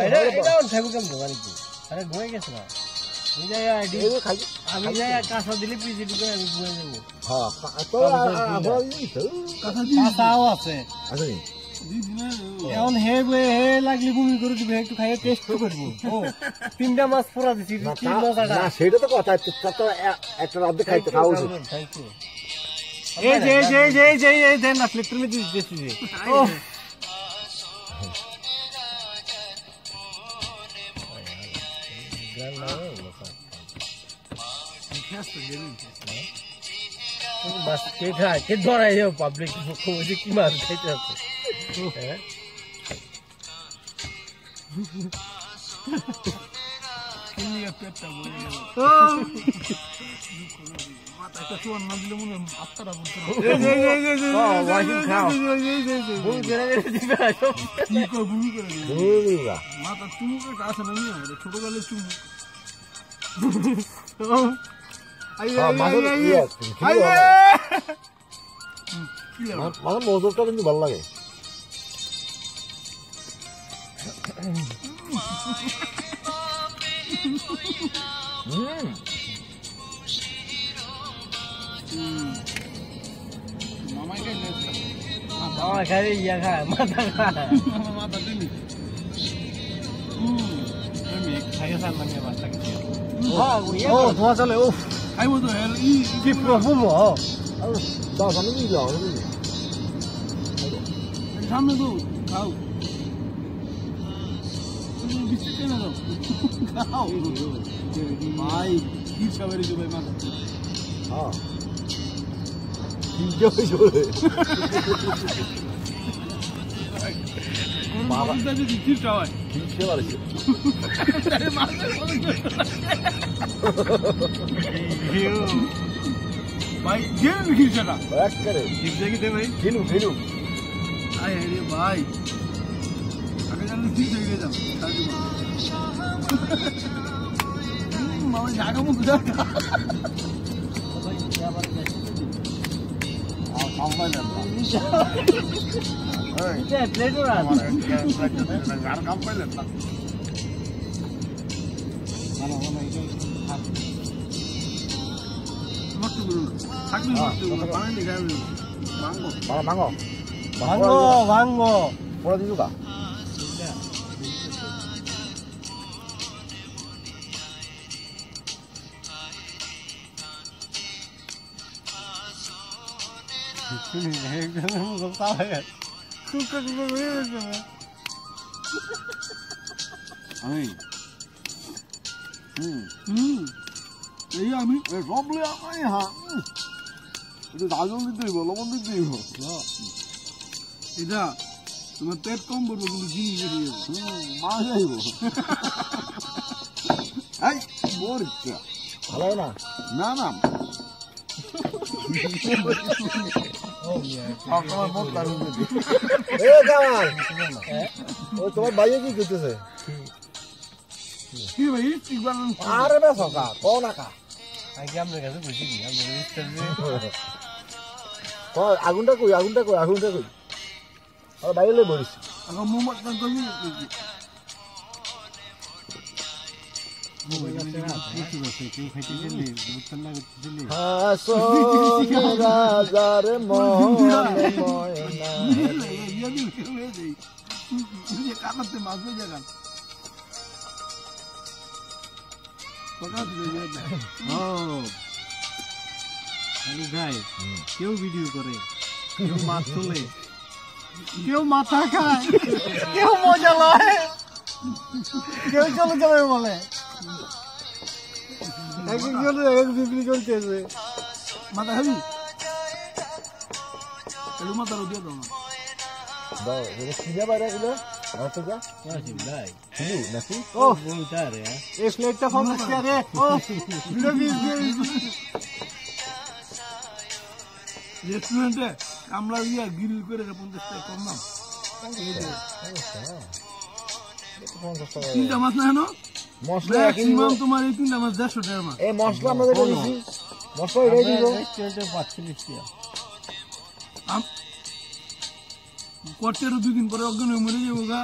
এটা থাকবে কেমন দোকানে কি আরে ঘুরে গেছে না আমি যাই কাঁচা দিলে পিজি ঢুকে আমি ঘুরে যাবো কাঁচাও আছে এখন হে লাগলি বমি করে দিবে একটু খাইয়ে টেস্ট করবো 3টা মাছ পোড়া দিছি কি মজাটা সেটা তো কথা একটা রাত খাইতে খাওয়া উচিত এই দেন না ফ্লিপটার মধ্যে দিতেছি যে बस के खाए के दौड़ा ये पब्लिक को मुझे की मार खाते हैं किन्नी का पेटा बोले माता का चोन ना दिले मुझे अत्तरा बोलते वाशिंग खाओ भूल जरा दिखा को भूल कर माता तुम के कास नहीं है छोटो वाले तुम আমার মজুরটা কিন্তু ভালো লাগে মামা খাই ইয়া খায় মাথা খায় মাথা দিনি খাইয়া সাল লাগে বাচ্চা কিছু ধোয়া চলে ও খাইব তো কি প্রফুল্ল দাও সামনে নিয়ে যাও সামনে তো খাও বিস্কুট কেন দাও খাও ভাই কি খাবার দিবে ভাই মাথা হ্যাঁ কি যাবে বাবা দাদি কি খাওয়ায় কি খাওয়ার আছে আরে মাথা भाई जेल में खींच चला बैठ करे खींच देगी थे भाई खेलू खेलू आए अरे भाई अगर जल्दी खींच देगी जब मामा जागा मुझे जागा भाई क्या बात है काम वाला ये प्लेट रहा यार काम पे लेता मानो मानो ये 망고 뭐라 주가 এই আমি রবলে আই হ্যাঁ এটা দাজন দিতে হইব লবণ দিতে হইব এটা তোমার পেট কম পড়বো কিন্তু জিনিস বেরিয়ে মাছ যাইব এই মরিচা ভালো না না না তোমার ভাইয়ে কি করতেছে কি ভাই আরে বেশ কা কোন কা আগে আমরা কাছে বুঝি কি আমরা আগুনটা কই আর বাইরে বলিস আগো মোমত না কই রাজার কানাতে মাছ জায়গা কেউ ভিডিও করে কেউ মাছ তোলে কেউ মাথা খায় কেউ মজা লয় কেউ চলে যাবে বলে বিক্রি চলতেছে মাথা খাবি মাথা দিয়ে দাও দাও সিজা বাইরে গুলো तो क्या भाई नसी ओ बोलता रे एक प्लेट का फॉर्म क्या रे ओ वीडियो रेस्टोरेंट है कामला दिया ग्रिल করে 50 টাকা কম দাম তিনটা মাছ না না মশলা ম্যাক্সিমাম তোমার এই তিনটা মাছ 150 টাকা মাছ এই মশলা আমাদের দিছি মশলা রেডি দিব রেস্টুরেন্টে 45 টাকা আম কোয়ার্টার 2 দিন পরে অজ্ঞান হয়ে মরে যাবো গা